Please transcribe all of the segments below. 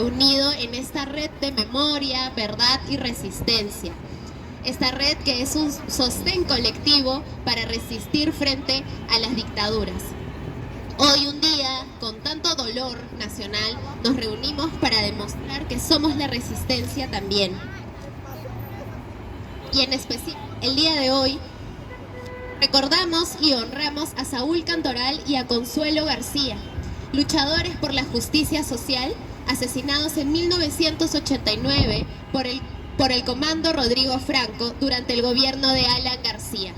reunido en esta red de memoria, verdad y resistencia. Esta red que es un sostén colectivo para resistir frente a las dictaduras. Hoy un día, con tanto dolor nacional, nos reunimos para demostrar que somos la resistencia también. Y en especial, el día de hoy, recordamos y honramos a Saúl Cantoral y a Consuelo García, luchadores por la justicia social, asesinados en 1989 por el comando Rodrigo Franco durante el gobierno de Alan García.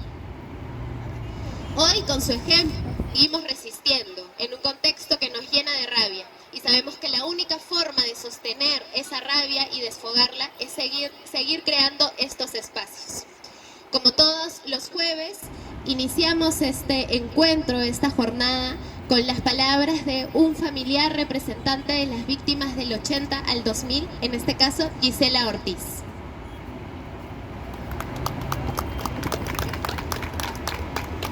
Hoy, con su ejemplo, seguimos resistiendo en un contexto que nos llena de rabia y sabemos que la única forma de sostener esa rabia y desfogarla es seguir creando estos espacios. Como todos los jueves, iniciamos este encuentro, esta jornada, con las palabras de un familiar representante de las víctimas del 80 al 2000, en este caso Gisela Ortiz.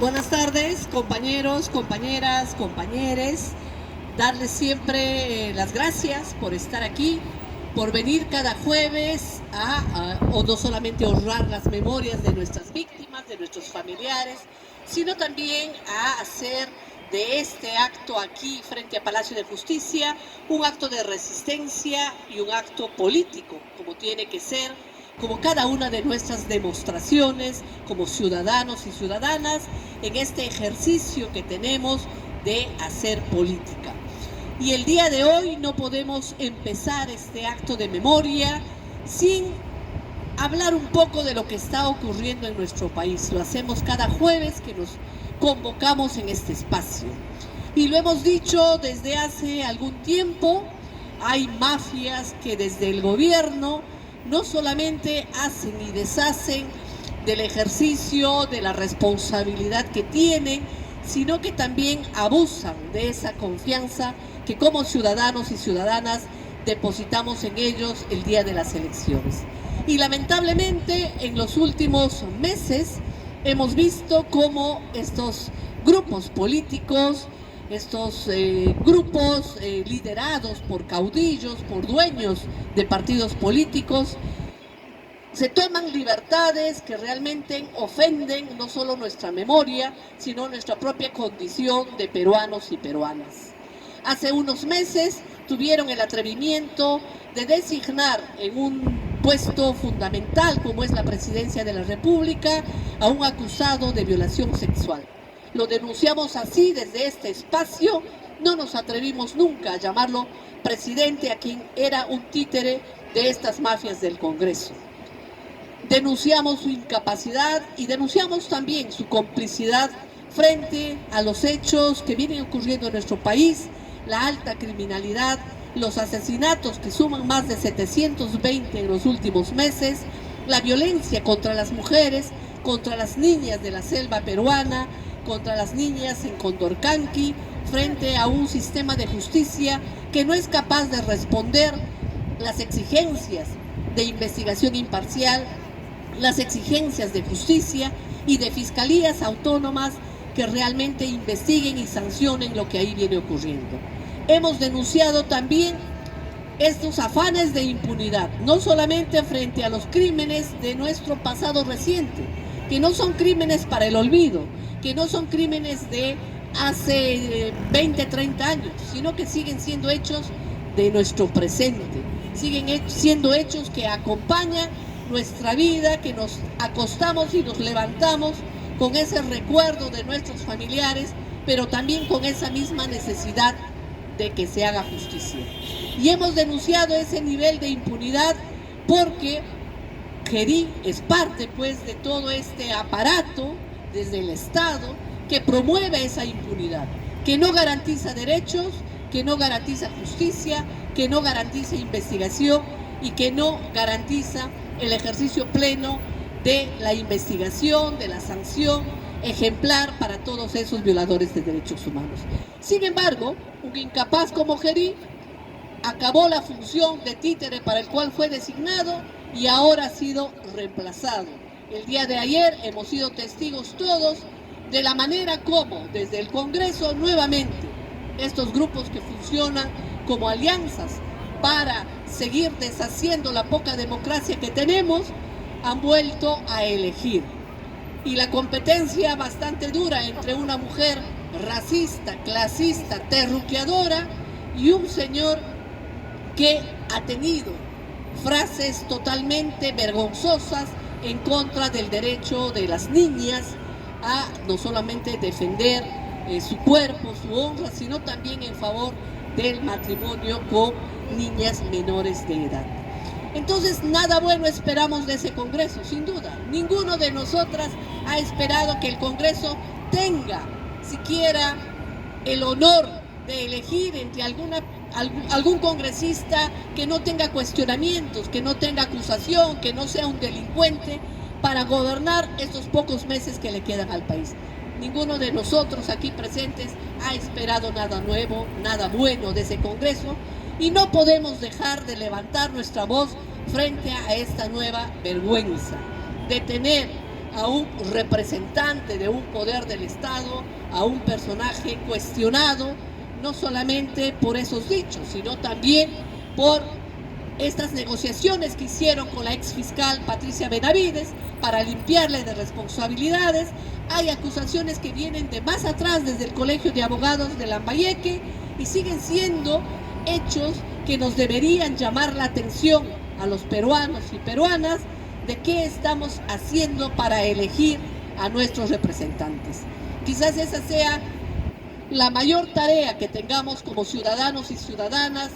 Buenas tardes, compañeros, compañeras, compañeres. Darles siempre las gracias por estar aquí, por venir cada jueves o no solamente honrar las memorias de nuestras víctimas, de nuestros familiares, sino también a hacer de este acto aquí frente a Palacio de Justicia un acto de resistencia y un acto político, como tiene que ser, como cada una de nuestras demostraciones como ciudadanos y ciudadanas en este ejercicio que tenemos de hacer política. Y el día de hoy no podemos empezar este acto de memoria sin hablar un poco de lo que está ocurriendo en nuestro país. Lo hacemos cada jueves que nos convocamos en este espacio. Y lo hemos dicho desde hace algún tiempo, hay mafias que desde el gobierno no solamente hacen y deshacen del ejercicio de la responsabilidad que tienen, sino que también abusan de esa confianza que como ciudadanos y ciudadanas depositamos en ellos el día de las elecciones. Y lamentablemente en los últimos meses hemos visto cómo estos grupos políticos, estos grupos liderados por caudillos, por dueños de partidos políticos, se toman libertades que realmente ofenden no solo nuestra memoria, sino nuestra propia condición de peruanos y peruanas. Hace unos meses tuvieron el atrevimiento de designar en un puesto fundamental como es la presidencia de la República a un acusado de violación sexual. Lo denunciamos así desde este espacio, no nos atrevimos nunca a llamarlo presidente a quien era un títere de estas mafias del Congreso. Denunciamos su incapacidad y denunciamos también su complicidad frente a los hechos que vienen ocurriendo en nuestro país, la alta criminalidad, los asesinatos que suman más de 720 en los últimos meses, la violencia contra las mujeres, contra las niñas de la selva peruana, contra las niñas en Condorcanqui, frente a un sistema de justicia que no es capaz de responder las exigencias de investigación imparcial, las exigencias de justicia y de fiscalías autónomas que realmente investiguen y sancionen lo que ahí viene ocurriendo. Hemos denunciado también estos afanes de impunidad, no solamente frente a los crímenes de nuestro pasado reciente, que no son crímenes para el olvido, que no son crímenes de hace 20, 30 años, sino que siguen siendo hechos de nuestro presente, siguen siendo hechos que acompañan nuestra vida, que nos acostamos y nos levantamos con ese recuerdo de nuestros familiares, pero también con esa misma necesidad de que se haga justicia. Y hemos denunciado ese nivel de impunidad porque Gerí es parte pues de todo este aparato desde el Estado que promueve esa impunidad, que no garantiza derechos, que no garantiza justicia, que no garantiza investigación y que no garantiza el ejercicio pleno de la investigación, de la sanción ejemplar para todos esos violadores de derechos humanos. Sin embargo, un incapaz como Gerí acabó la función de títere para el cual fue designado y ahora ha sido reemplazado. El día de ayer hemos sido testigos todos de la manera como desde el Congreso nuevamente estos grupos que funcionan como alianzas para seguir deshaciendo la poca democracia que tenemos, han vuelto a elegir. Y la competencia bastante dura entre una mujer racista, clasista, terruqueadora y un señor que ha tenido frases totalmente vergonzosas en contra del derecho de las niñas a no solamente defender su cuerpo, su honra, sino también en favor del matrimonio con niñas menores de edad. Entonces, nada bueno esperamos de ese Congreso, sin duda. Ninguno de nosotras ha esperado que el Congreso tenga siquiera el honor de elegir entre algún congresista que no tenga cuestionamientos, que no tenga acusación, que no sea un delincuente, para gobernar estos pocos meses que le quedan al país. Ninguno de nosotros aquí presentes ha esperado nada nuevo, nada bueno de ese Congreso, y no podemos dejar de levantar nuestra voz frente a esta nueva vergüenza de tener a un representante de un poder del Estado, a un personaje cuestionado, no solamente por esos dichos, sino también por estas negociaciones que hicieron con la exfiscal Patricia Benavides para limpiarle de responsabilidades. Hay acusaciones que vienen de más atrás, desde el Colegio de Abogados de Lambayeque, y siguen siendo hechos que nos deberían llamar la atención a los peruanos y peruanas de qué estamos haciendo para elegir a nuestros representantes. Quizás esa sea la mayor tarea que tengamos como ciudadanos y ciudadanas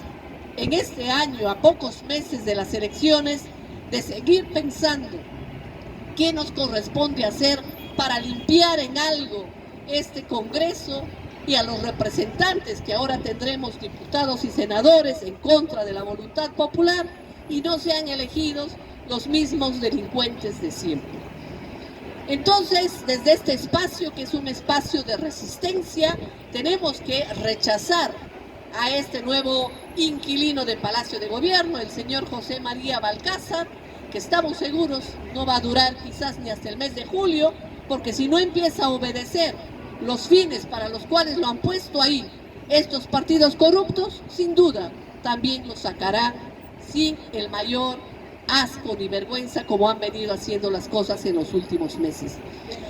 en este año, a pocos meses de las elecciones, de seguir pensando qué nos corresponde hacer para limpiar en algo este Congreso y a los representantes que ahora tendremos, diputados y senadores, en contra de la voluntad popular, y no sean elegidos los mismos delincuentes de siempre. Entonces, desde este espacio, que es un espacio de resistencia, tenemos que rechazar a este nuevo inquilino de Palacio de Gobierno, el señor José María Balcázar, que estamos seguros no va a durar quizás ni hasta el mes de julio, porque si no empieza a obedecer los fines para los cuales lo han puesto ahí estos partidos corruptos, sin duda también lo sacará sin el mayor asco ni vergüenza, como han venido haciendo las cosas en los últimos meses.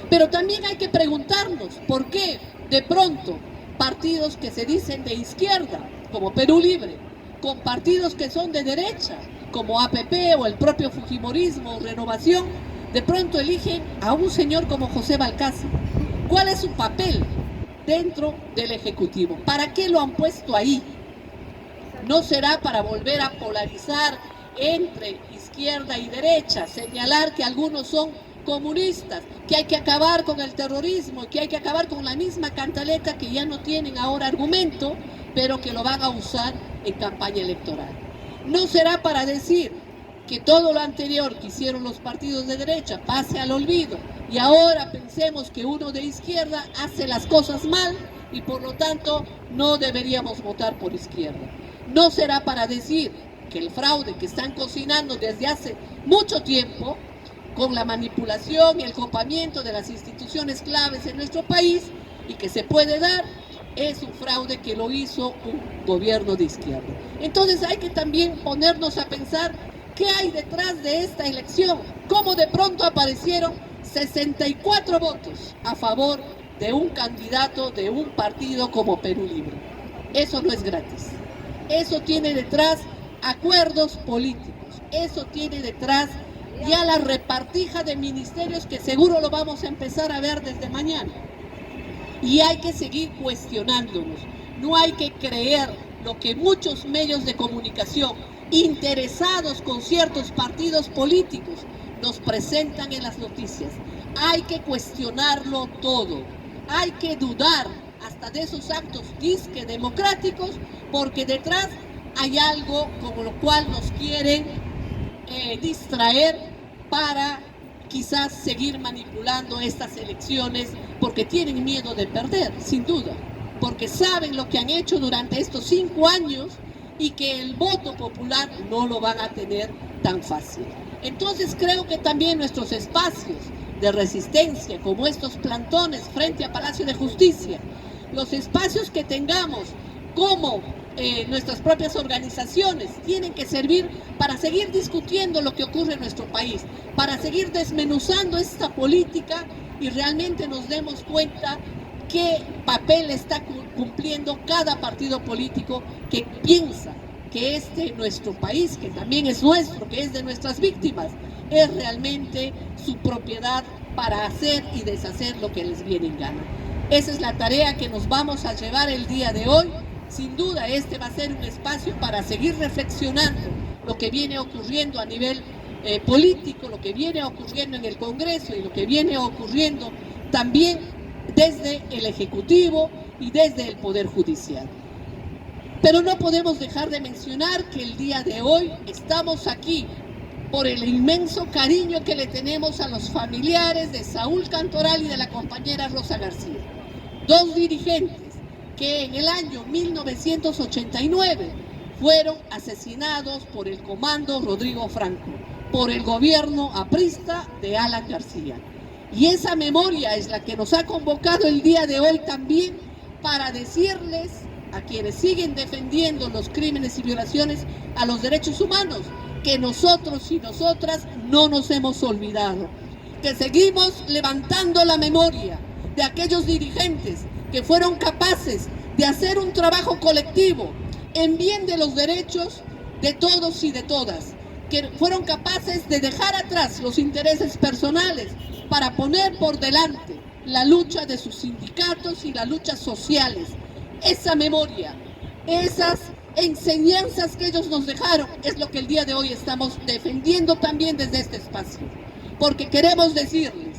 Pero también hay que preguntarnos por qué de pronto partidos que se dicen de izquierda, como Perú Libre, con partidos que son de derecha, como APP o el propio Fujimorismo o Renovación, de pronto eligen a un señor como José Balcázar. ¿Cuál es su papel dentro del Ejecutivo? ¿Para qué lo han puesto ahí? ¿No será para volver a polarizar entre izquierda y derecha, señalar que algunos son comunistas, que hay que acabar con el terrorismo, que hay que acabar con la misma cantaleta que ya no tienen ahora argumento, pero que lo van a usar en campaña electoral? ¿No será para decir que todo lo anterior que hicieron los partidos de derecha pase al olvido y ahora pensemos que uno de izquierda hace las cosas mal y por lo tanto no deberíamos votar por izquierda? ¿No será para decir que el fraude que están cocinando desde hace mucho tiempo, con la manipulación y el copamiento de las instituciones claves en nuestro país, y que se puede dar, es un fraude que lo hizo un gobierno de izquierda? Entonces hay que también ponernos a pensar qué hay detrás de esta elección, cómo de pronto aparecieron 64 votos a favor de un candidato de un partido como Perú Libre. Eso no es gratis, eso tiene detrás acuerdos políticos, eso tiene detrás ya la repartija de ministerios que seguro lo vamos a empezar a ver desde mañana. Y hay que seguir cuestionándonos, no hay que creer lo que muchos medios de comunicación interesados con ciertos partidos políticos nos presentan en las noticias. Hay que cuestionarlo todo, hay que dudar hasta de esos actos disque democráticos, porque detrás hay algo con lo cual nos quieren distraer para quizás seguir manipulando estas elecciones, porque tienen miedo de perder, sin duda, porque saben lo que han hecho durante estos 5 años y que el voto popular no lo van a tener tan fácil. Entonces creo que también nuestros espacios de resistencia, como estos plantones frente a Palacio de Justicia, los espacios que tengamos como nuestras propias organizaciones, tienen que servir para seguir discutiendo lo que ocurre en nuestro país, para seguir desmenuzando esta política y realmente nos demos cuenta qué papel está cumpliendo cada partido político que piensa que nuestro país, que también es nuestro, que es de nuestras víctimas, es realmente su propiedad para hacer y deshacer lo que les viene en gana. Esa es la tarea que nos vamos a llevar el día de hoy. Sin duda este va a ser un espacio para seguir reflexionando lo que viene ocurriendo a nivel político, lo que viene ocurriendo en el Congreso y lo que viene ocurriendo también desde el Ejecutivo y desde el Poder Judicial. Pero no podemos dejar de mencionar que el día de hoy estamos aquí por el inmenso cariño que le tenemos a los familiares de Saúl Cantoral y de la compañera Rosa García, dos dirigentes que en el año 1989 fueron asesinados por el comando Rodrigo Franco, por el gobierno aprista de Alan García. Y esa memoria es la que nos ha convocado el día de hoy también para decirles a quienes siguen defendiendo los crímenes y violaciones a los derechos humanos que nosotros y nosotras no nos hemos olvidado, que seguimos levantando la memoria de aquellos dirigentes que fueron capaces de hacer un trabajo colectivo en bien de los derechos de todos y de todas, que fueron capaces de dejar atrás los intereses personales para poner por delante la lucha de sus sindicatos y las luchas sociales. Esa memoria, esas enseñanzas que ellos nos dejaron es lo que el día de hoy estamos defendiendo también desde este espacio, porque queremos decirles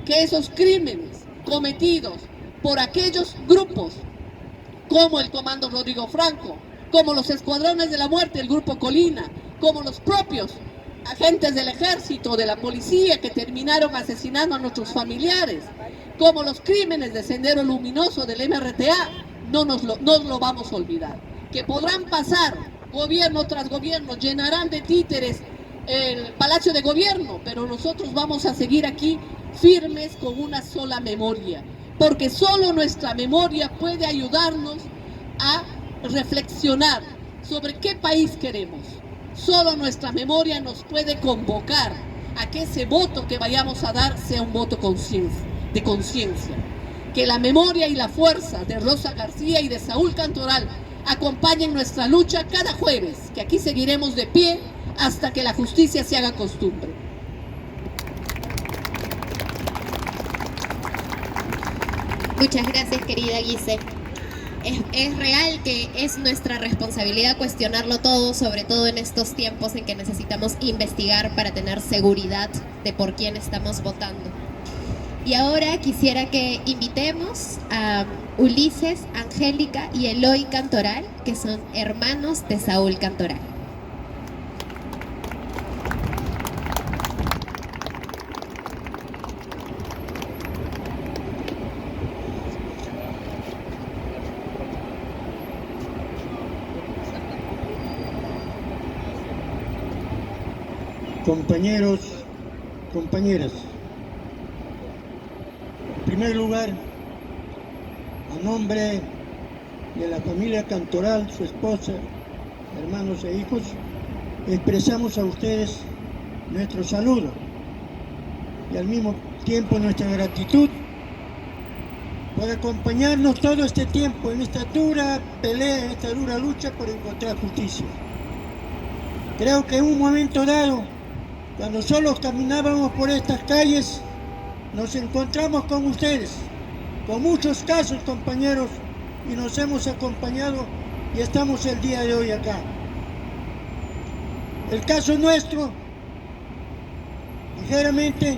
que esos crímenes cometidos por aquellos grupos como el Comando Rodrigo Franco, como los Escuadrones de la Muerte, el Grupo Colina, como los propios agentes del ejército, de la policía que terminaron asesinando a nuestros familiares, como los crímenes de Sendero Luminoso del MRTA, no lo vamos a olvidar. Que podrán pasar gobierno tras gobierno, llenarán de títeres el Palacio de Gobierno, pero nosotros vamos a seguir aquí firmes con una sola memoria, porque solo nuestra memoria puede ayudarnos a reflexionar sobre qué país queremos. Solo nuestra memoria nos puede convocar a que ese voto que vayamos a dar sea un voto de conciencia. Que la memoria y la fuerza de Rosa García y de Saúl Cantoral acompañen nuestra lucha cada jueves, que aquí seguiremos de pie hasta que la justicia se haga costumbre. Muchas gracias, querida Guise. Es real que es nuestra responsabilidad cuestionarlo todo, sobre todo en estos tiempos en que necesitamos investigar para tener seguridad de por quién estamos votando. Y ahora quisiera que invitemos a Ulises, Angélica y Eloy Cantoral, que son hermanos de Saúl Cantoral. Compañeros, compañeras, en primer lugar, a nombre de la familia Cantoral, su esposa, hermanos e hijos, expresamos a ustedes nuestro saludo y al mismo tiempo nuestra gratitud por acompañarnos todo este tiempo en esta dura pelea, en esta dura lucha por encontrar justicia. Creo que en un momento dado, cuando solos caminábamos por estas calles, nos encontramos con ustedes, con muchos casos, compañeros, y nos hemos acompañado y estamos el día de hoy acá. El caso nuestro, ligeramente,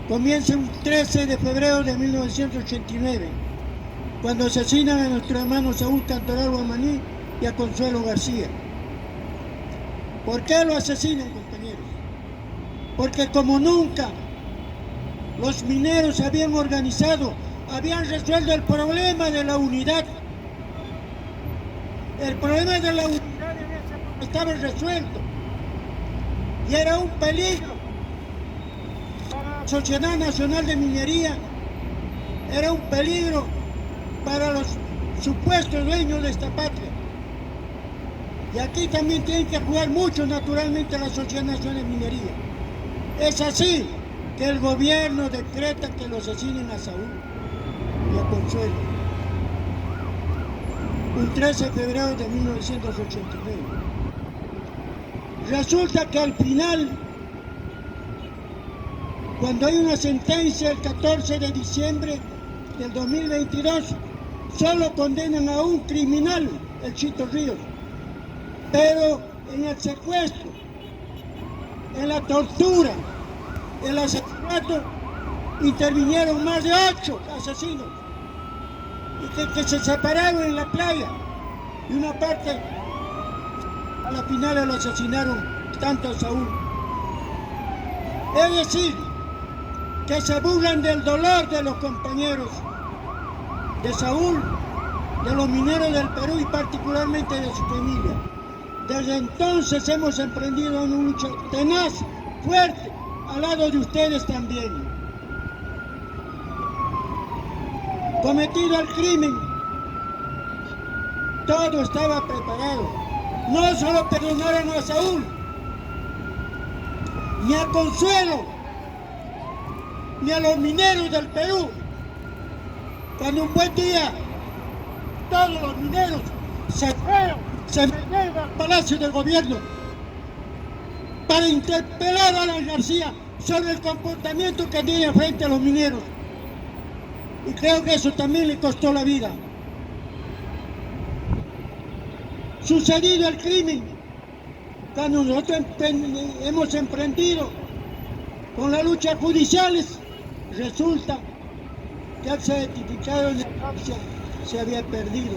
comienza un 13 de febrero de 1989, cuando asesinan a nuestro hermano Saúl Cantoral Guamaní y a Consuelo García. ¿Por qué lo asesinan, compañeros? Porque como nunca los mineros habían organizado, habían resuelto el problema de la unidad. El problema de la unidad estaba resuelto y era un peligro para la Sociedad Nacional de Minería, era un peligro para los supuestos dueños de esta patria. Y aquí también tienen que jugar mucho, naturalmente, la Sociedad Nacional de Minería. Es así que el gobierno decreta que lo asesinen a Saúl y a Consuelo. Un 13 de febrero de 1989. Resulta que al final, cuando hay una sentencia el 14 de diciembre del 2022, solo condenan a un criminal, el Chito Ríos. Pero en el secuestro, en la tortura, en el asesinato, intervinieron más de 8 asesinos y que se separaron en la playa. Y una parte, a la final lo asesinaron tanto a Saúl. Es decir, que se burlan del dolor de los compañeros de Saúl, de los mineros del Perú y particularmente de su familia. Desde entonces hemos emprendido una lucha tenaz, fuerte, al lado de ustedes también. Cometido el crimen, todo estaba preparado. No solo perdonaron a Saúl, ni a Consuelo, ni a los mineros del Perú. Cuando un buen día todos los mineros se fueron, se metieron al Palacio del Gobierno para interpelar a Alan García sobre el comportamiento que tiene frente a los mineros. Y creo que eso también le costó la vida. Sucedido el crimen, cuando nosotros hemos emprendido con las luchas judiciales, resulta que al certificado de autopsia se había perdido,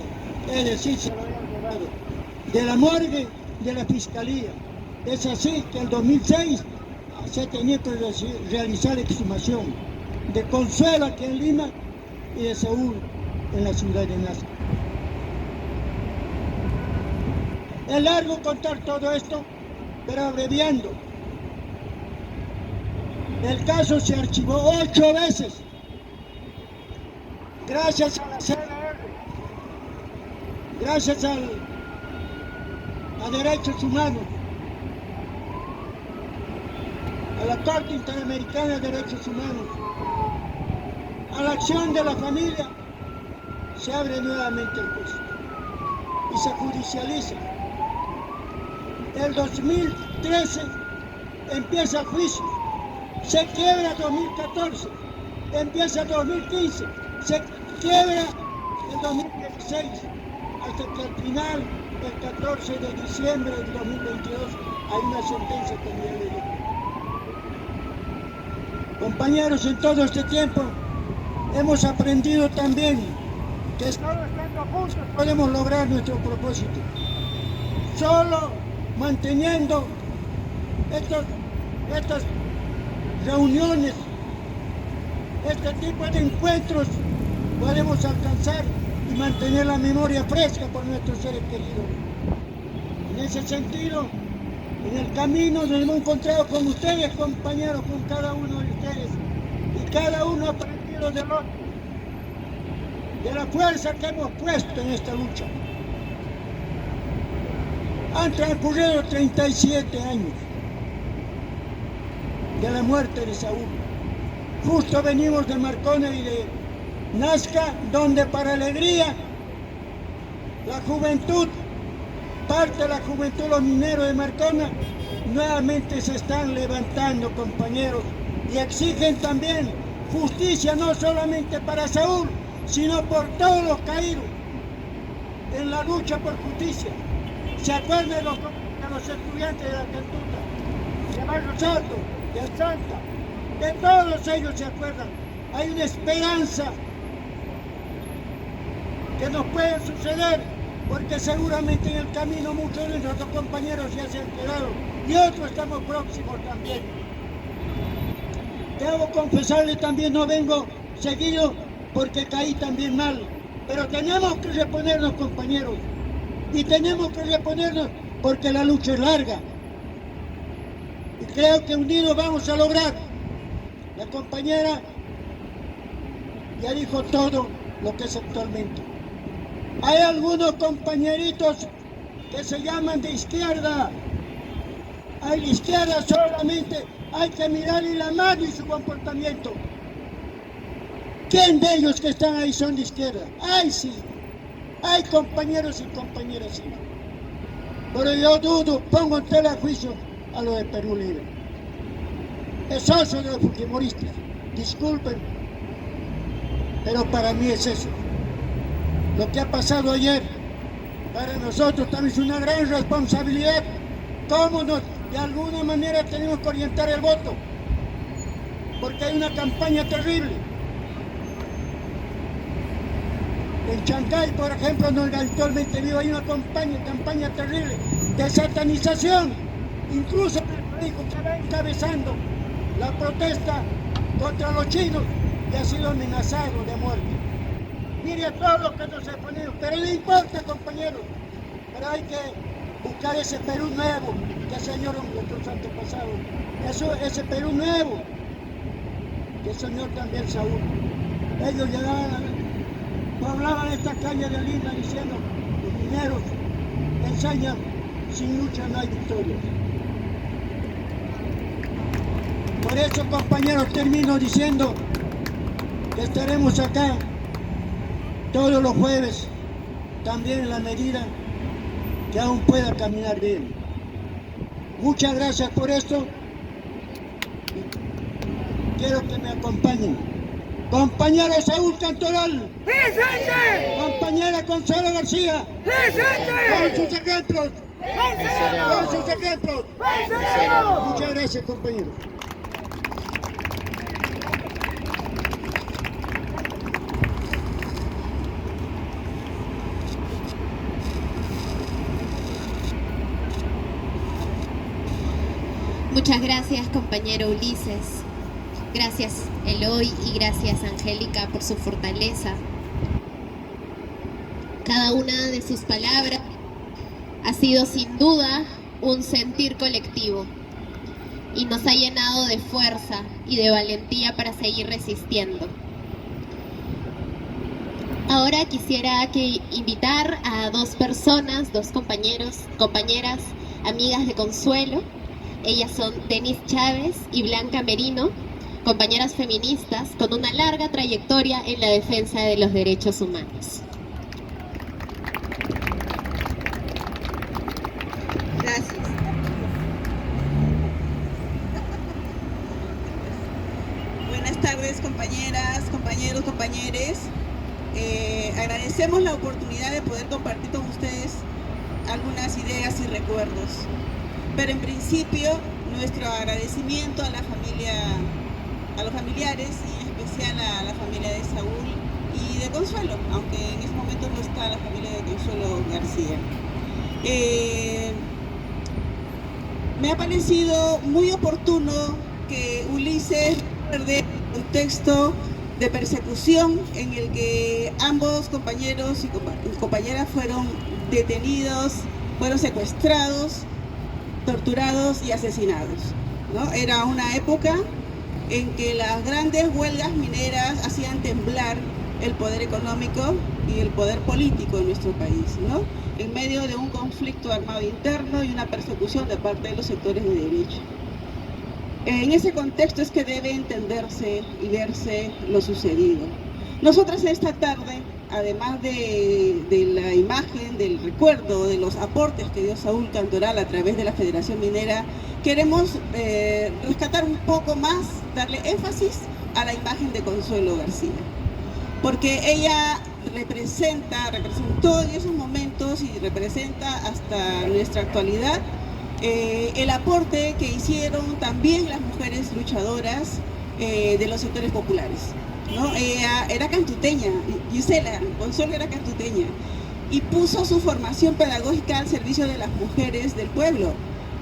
es decir, se lo habían robado de la morgue de la Fiscalía. Es así que en 2006 se tenía que realizar la exhumación de Consuelo aquí en Lima y de Saúl en la ciudad de Nazca. Es largo contar todo esto, pero abreviando. El caso se archivó 8 veces, gracias a la CNR, gracias a Derechos Humanos, a la Corte Interamericana de Derechos Humanos, a la acción de la familia, se abre nuevamente el caso y se judicializa. El 2013 empieza el juicio, se quiebra 2014, empieza el 2015, se quiebra el 2016, hasta que al final, el 14 de diciembre del 2022, hay una sentencia que ya le digo. Compañeros, en todo este tiempo hemos aprendido también que solo estando juntos podemos lograr nuestro propósito. Solo manteniendo estas reuniones, este tipo de encuentros, podemos alcanzar y mantener la memoria fresca por nuestros seres queridos. En ese sentido, en el camino nos hemos encontrado con ustedes, compañeros, con cada uno de ustedes, y cada uno ha aprendido del otro, de la fuerza que hemos puesto en esta lucha. Han transcurrido 37 años de la muerte de Saúl. Justo venimos de Marcona y de Nazca, donde para alegría la juventud, parte de la juventud, los mineros de Marcona, nuevamente se están levantando, compañeros, y exigen también justicia, no solamente para Saúl, sino por todos los caídos en la lucha por justicia. ¿Se acuerdan de los estudiantes de la Cantuta, de Barros Altos, de Santa? De todos ellos se acuerdan. Hay una esperanza que nos puede suceder, porque seguramente en el camino muchos de nuestros compañeros ya se han quedado y otros estamos próximos también. Debo confesarle también, no vengo seguido porque caí también mal, pero tenemos que reponernos, compañeros, y tenemos que reponernos porque la lucha es larga y creo que unidos vamos a lograr. La compañera ya dijo todo lo que es actualmente. Hay algunos compañeritos que se llaman de izquierda. A la izquierda solamente hay que mirarle la mano y su comportamiento. ¿Quién de ellos que están ahí son de izquierda? ¡Ay, sí! Hay compañeros y compañeras, sí. Pero yo dudo, pongo en tela de juicio a lo de Perú Libre. Es socio de los fujimoristas. Disculpen, pero para mí es eso. Lo que ha pasado ayer, para nosotros también es una gran responsabilidad. ¿Cómo nos, de alguna manera tenemos que orientar el voto? Porque hay una campaña terrible. En Chancay, por ejemplo, en el actualmente vivo, hay una campaña terrible de satanización. Incluso el hijo que va encabezando la protesta contra los chinos y ha sido amenazado de muerte. Mire a todos los que nos exponemos, pero no importa, compañeros, pero hay que buscar ese Perú nuevo que enseñaron nuestros antepasados, ese Perú nuevo que enseñó también Saúl. Ellos llegaban, hablaban de esta calle de Lima diciendo, los mineros enseñan, sin lucha no hay victoria. Por eso, compañeros, termino diciendo que estaremos acá todos los jueves, también en la medida que aún pueda caminar bien. Muchas gracias por esto. Quiero que me acompañen. Compañero Saúl Cantoral. ¡Presente! Compañera Consuelo García. ¡Presente! Con sus ejemplos. Con sus ejemplos. Muchas gracias, compañeros. Muchas gracias, compañero Ulises. Gracias, Eloy, y gracias, Angélica, por su fortaleza. Cada una de sus palabras ha sido sin duda un sentir colectivo y nos ha llenado de fuerza y de valentía para seguir resistiendo. Ahora quisiera invitar a dos personas, dos compañeras, amigas de Consuelo. Ellas son Denise Chávez y Blanca Merino, compañeras feministas con una larga trayectoria en la defensa de los derechos humanos. Gracias. Buenas tardes, compañeras, compañeros, compañeres. Agradecemos la oportunidad de poder compartir con ustedes algunas ideas y recuerdos. Pero en principio, nuestro agradecimiento a la familia, a los familiares y en especial a la familia de Saúl y de Consuelo, aunque en ese momento no está la familia de Consuelo García. Me ha parecido muy oportuno que Ulises recuerde el contexto de persecución en el que ambos compañeros y compañeras fueron detenidos, fueron secuestrados, torturados y asesinados, ¿no? Era una época en que las grandes huelgas mineras hacían temblar el poder económico y el poder político en nuestro país, ¿no? En medio de un conflicto armado interno y una persecución de parte de los sectores de derecha. En ese contexto es que debe entenderse y verse lo sucedido. Nosotras esta tarde, además de la imagen, del recuerdo, de los aportes que dio Saúl Cantoral a través de la Federación Minera, queremos rescatar un poco más, darle énfasis a la imagen de Consuelo García. Porque ella representó en esos momentos y representa hasta nuestra actualidad el aporte que hicieron también las mujeres luchadoras de los sectores populares, ¿no? Ella era cantuteña, Gisela Consuelo era cantuteña y puso su formación pedagógica al servicio de las mujeres del pueblo,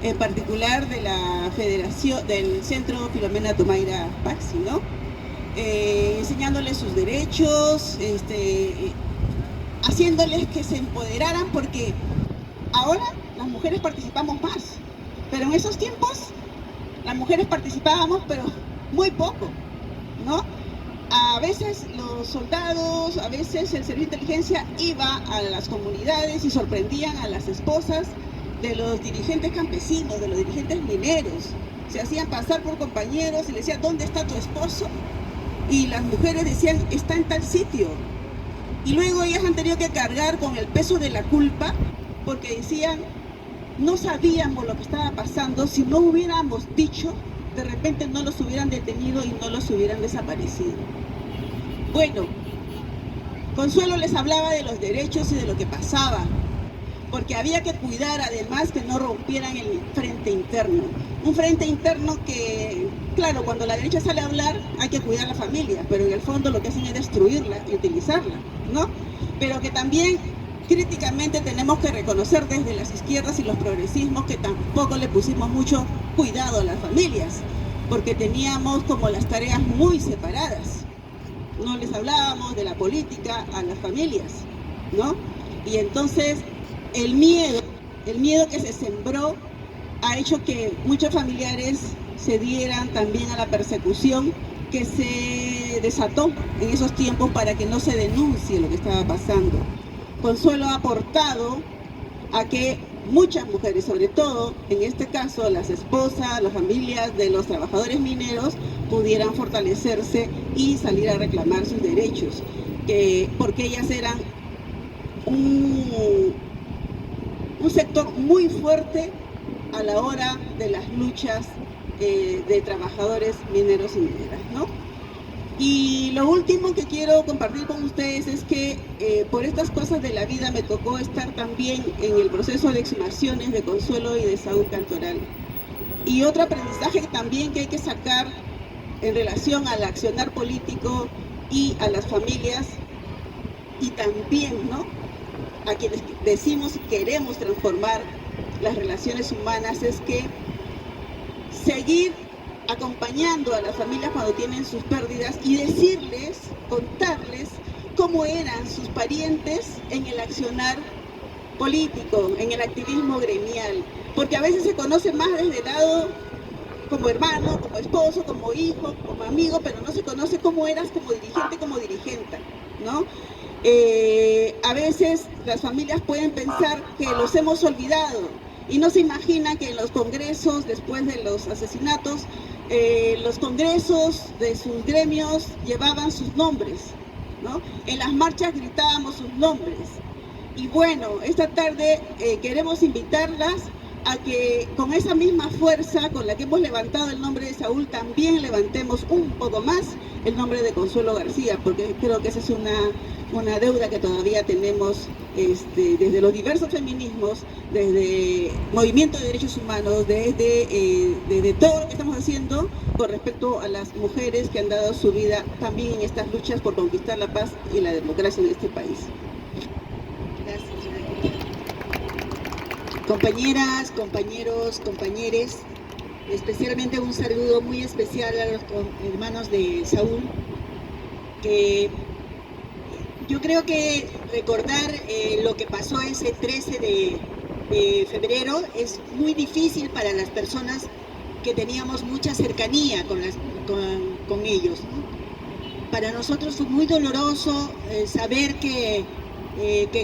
en particular de la Federación del Centro Filomena Tomaira Paxi, ¿no? Enseñándoles sus derechos, haciéndoles que se empoderaran, porque ahora las mujeres participamos más, pero en esos tiempos las mujeres participábamos pero muy poco, ¿no? a veces los soldados, a veces el servicio de inteligencia iba a las comunidades y sorprendían a las esposas de los dirigentes campesinos, de los dirigentes mineros. Se hacían pasar por compañeros y le decían, ¿dónde está tu esposo? Y las mujeres decían, está en tal sitio. Y luego ellas han tenido que cargar con el peso de la culpa, porque decían, no sabíamos lo que estaba pasando, si no hubiéramos dicho, de repente no los hubieran detenido y no los hubieran desaparecido. Bueno, Consuelo les hablaba de los derechos y de lo que pasaba, porque había que cuidar además que no rompieran el frente interno. Un frente interno que, claro, cuando la derecha sale a hablar hay que cuidar a la familia, pero en el fondo lo que hacen es destruirla y utilizarla, ¿no? Pero que también críticamente tenemos que reconocer desde las izquierdas y los progresismos que tampoco le pusimos mucho cuidado a las familias, porque teníamos como las tareas muy separadas. No les hablábamos de la política a las familias, ¿no? Y entonces el miedo que se sembró ha hecho que muchos familiares se dieran también a la persecución que se desató en esos tiempos para que no se denuncie lo que estaba pasando. Consuelo ha aportado a que muchas mujeres, sobre todo en este caso las esposas, las familias de los trabajadores mineros, pudieran fortalecerse y salir a reclamar sus derechos, porque ellas eran un sector muy fuerte a la hora de las luchas de trabajadores mineros y mineras, ¿no? Y lo último que quiero compartir con ustedes es que por estas cosas de la vida me tocó estar también en el proceso de exhumaciones de Consuelo y de Saúl Cantoral. Y otro aprendizaje también que hay que sacar en relación al accionar político y a las familias, y también, ¿no?, a quienes decimos y queremos transformar las relaciones humanas, es que seguir acompañando a las familias cuando tienen sus pérdidas y decirles, contarles cómo eran sus parientes en el accionar político, en el activismo gremial, porque a veces se conoce más desde el lado como hermano, como esposo, como hijo, como amigo, pero no se conoce cómo eras como dirigente, como dirigenta, ¿no? A veces las familias pueden pensar que los hemos olvidado y no se imaginan que en los congresos, después de los asesinatos, los congresos de sus gremios llevaban sus nombres, ¿no? En las marchas gritábamos sus nombres. Y bueno, esta tarde queremos invitarlas a que con esa misma fuerza con la que hemos levantado el nombre de Saúl, también levantemos un poco más el nombre de Consuelo García, porque creo que esa es una deuda que todavía tenemos desde los diversos feminismos, desde movimiento de derechos humanos, desde todo lo que estamos haciendo con respecto a las mujeres que han dado su vida también en estas luchas por conquistar la paz y la democracia en este país. Gracias. Compañeras, compañeros, compañeres, especialmente un saludo muy especial a los hermanos de Saúl, que yo creo que recordar lo que pasó ese 13 de febrero es muy difícil para las personas que teníamos mucha cercanía con ellos, ¿no? Para nosotros fue muy doloroso saber que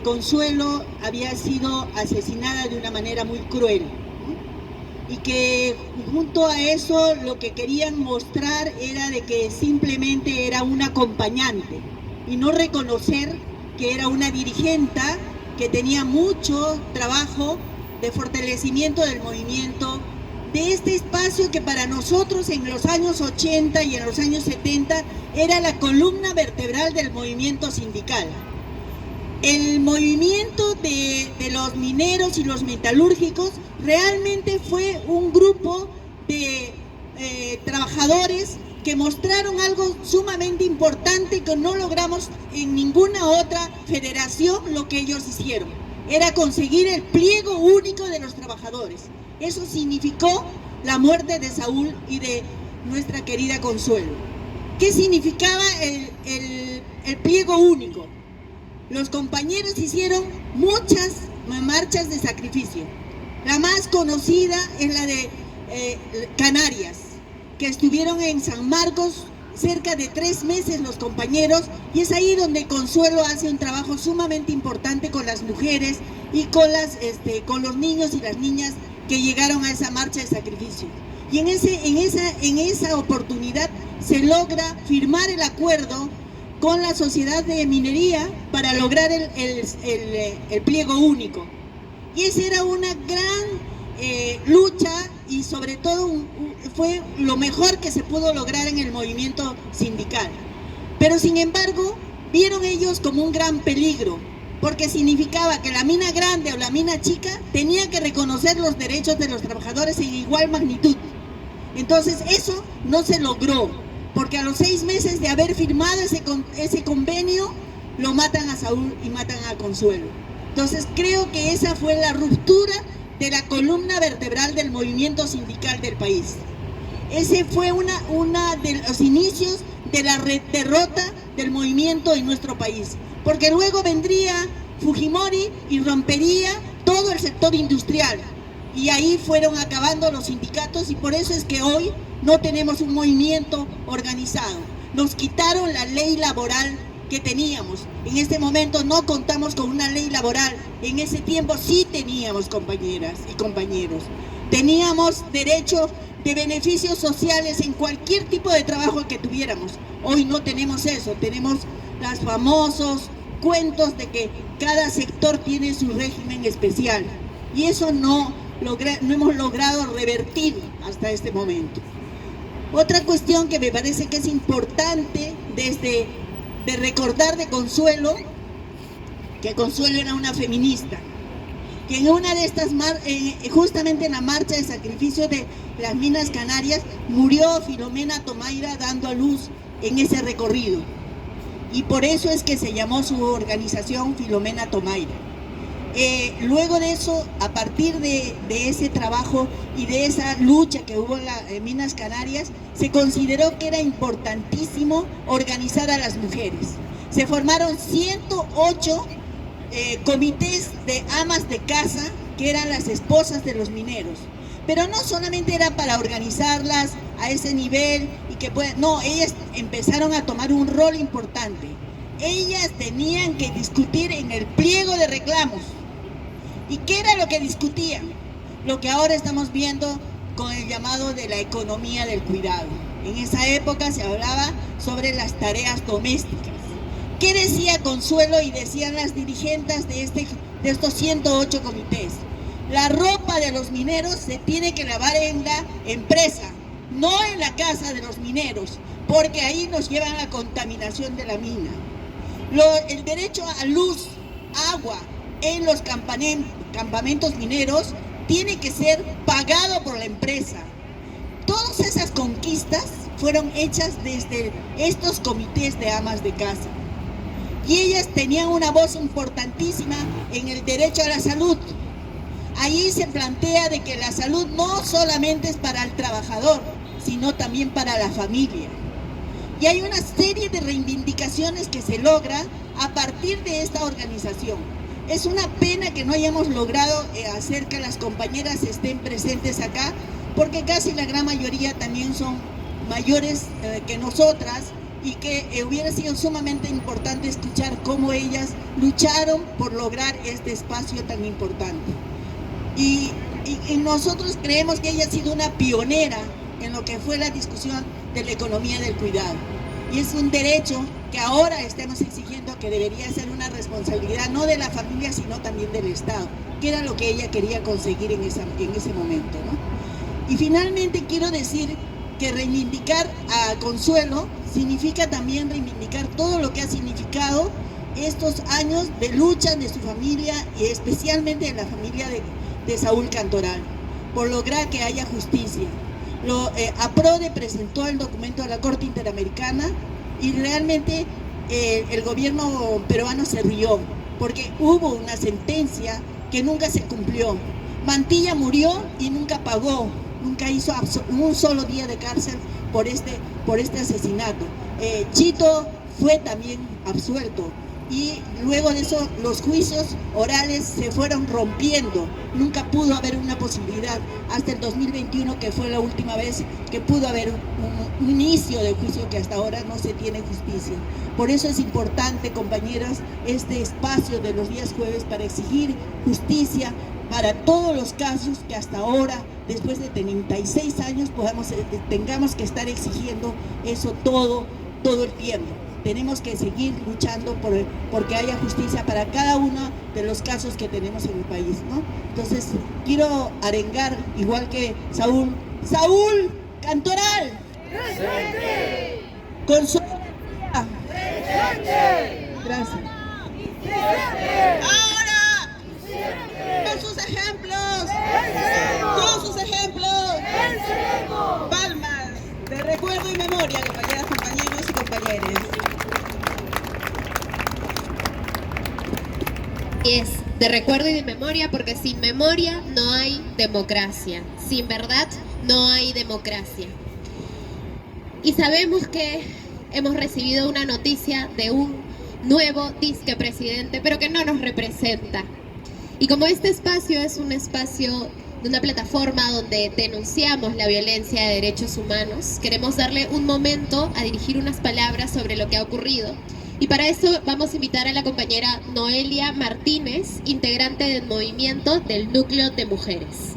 Consuelo había sido asesinada de una manera muy cruel, ¿no? Y que junto a eso lo que querían mostrar era de que simplemente era una acompañante y no reconocer que era una dirigenta que tenía mucho trabajo de fortalecimiento del movimiento, de este espacio que para nosotros en los años 80 y en los años 70 era la columna vertebral del movimiento sindical. El movimiento de los mineros y los metalúrgicos realmente fue un grupo de trabajadores que mostraron algo sumamente importante que no logramos en ninguna otra federación. Lo que ellos hicieron era conseguir el pliego único de los trabajadores. Eso significó la muerte de Saúl y de nuestra querida Consuelo. ¿Qué significaba el pliego único? Los compañeros hicieron muchas marchas de sacrificio. La más conocida es la de Canarias, que estuvieron en San Marcos cerca de 3 meses los compañeros, y es ahí donde Consuelo hace un trabajo sumamente importante con las mujeres y con los niños y las niñas que llegaron a esa marcha de sacrificio. Y en esa oportunidad se logra firmar el acuerdo con la Sociedad de Minería para lograr el pliego único. Y esa era una gran lucha, y sobre todo fue lo mejor que se pudo lograr en el movimiento sindical. Pero sin embargo, vieron ellos como un gran peligro, porque significaba que la mina grande o la mina chica tenía que reconocer los derechos de los trabajadores en igual magnitud. Entonces eso no se logró, porque a los 6 meses de haber firmado ese convenio, lo matan a Saúl y matan a Consuelo. Entonces creo que esa fue la ruptura de la columna vertebral del movimiento sindical del país. Ese fue una de los inicios de la derrota del movimiento en nuestro país, porque luego vendría Fujimori y rompería todo el sector industrial, y ahí fueron acabando los sindicatos, y por eso es que hoy no tenemos un movimiento organizado. Nos quitaron la ley laboral que teníamos. En este momento no contamos con una ley laboral. En ese tiempo sí teníamos, compañeras y compañeros. Teníamos derecho de beneficios sociales en cualquier tipo de trabajo que tuviéramos. Hoy no tenemos eso. Tenemos los famosos cuentos de que cada sector tiene su régimen especial. Y eso no hemos logrado revertir hasta este momento. Otra cuestión que me parece que es importante de recordar de Consuelo, que Consuelo era una feminista, que en una de estas, justamente en la marcha de sacrificio de las minas canarias, murió Filomena Tomaira dando a luz en ese recorrido. Y por eso es que se llamó su organización Filomena Tomaira. Luego de eso, a partir de ese trabajo y de esa lucha que hubo en las minas canarias, se consideró que era importantísimo organizar a las mujeres. Se formaron 108 comités de amas de casa, que eran las esposas de los mineros. Pero no solamente era para organizarlas a ese nivel y que puedan, no, ellas empezaron a tomar un rol importante. Ellas tenían que discutir en el pliego de reclamos. ¿Y qué era lo que discutían? Lo que ahora estamos viendo con el llamado de la economía del cuidado. En esa época se hablaba sobre las tareas domésticas. ¿Qué decía Consuelo y decían las dirigentes de estos 108 comités? La ropa de los mineros se tiene que lavar en la empresa, no en la casa de los mineros, porque ahí nos llevan a contaminación de la mina. El derecho a luz, agua en los campamentos mineros tiene que ser pagado por la empresa. Todas esas conquistas fueron hechas desde estos comités de amas de casa. Y ellas tenían una voz importantísima en el derecho a la salud. Ahí se plantea de que la salud no solamente es para el trabajador, sino también para la familia. Y hay una serie de reivindicaciones que se logra a partir de esta organización. Es una pena que no hayamos logrado hacer que las compañeras estén presentes acá, porque casi la gran mayoría también son mayores que nosotras, y que hubiera sido sumamente importante escuchar cómo ellas lucharon por lograr este espacio tan importante. Y nosotros creemos que ella ha sido una pionera en lo que fue la discusión de la economía del cuidado. Y es un derecho que ahora estamos exigiendo, que debería ser una responsabilidad no de la familia, sino también del Estado, que era lo que ella quería conseguir en ese momento, ¿no? Y finalmente quiero decir que reivindicar a Consuelo significa también reivindicar todo lo que ha significado estos años de lucha de su familia, y especialmente de la familia de Saúl Cantoral, por lograr que haya justicia. APRODE presentó el documento a la Corte Interamericana y realmente el gobierno peruano se rió, porque hubo una sentencia que nunca se cumplió. Mantilla murió y nunca pagó, nunca hizo un solo día de cárcel por este asesinato. Chito fue también absuelto, y luego de eso los juicios orales se fueron rompiendo. Nunca pudo haber una posibilidad hasta el 2021, que fue la última vez que pudo haber un inicio de juicio, que hasta ahora no se tiene justicia. Por eso es importante, compañeras, este espacio de los días jueves para exigir justicia para todos los casos que hasta ahora, después de 36 años, tengamos que estar exigiendo eso todo el tiempo. Tenemos que seguir luchando porque haya justicia para cada uno de los casos que tenemos en el país, ¿no? Entonces, quiero arengar, igual que Saúl Cantoral. ¡Presente! Con su... ¡Presente! Gracias. ¡Presente! Ahora, ¡Presente! con sus ejemplos, ¡Venceremos! con sus ejemplos, ¡Venceremos! palmas de recuerdo y memoria, compañeras, compañeros y compañeras. Y es de recuerdo y de memoria, porque sin memoria no hay democracia. Sin verdad no hay democracia. Y sabemos que hemos recibido una noticia de un nuevo disque presidente, pero que no nos representa. Y como este espacio es un espacio de una plataforma donde denunciamos la violencia de derechos humanos, queremos darle un momento a dirigir unas palabras sobre lo que ha ocurrido. Y para eso vamos a invitar a la compañera Noelia Martínez, integrante del movimiento del Núcleo de Mujeres.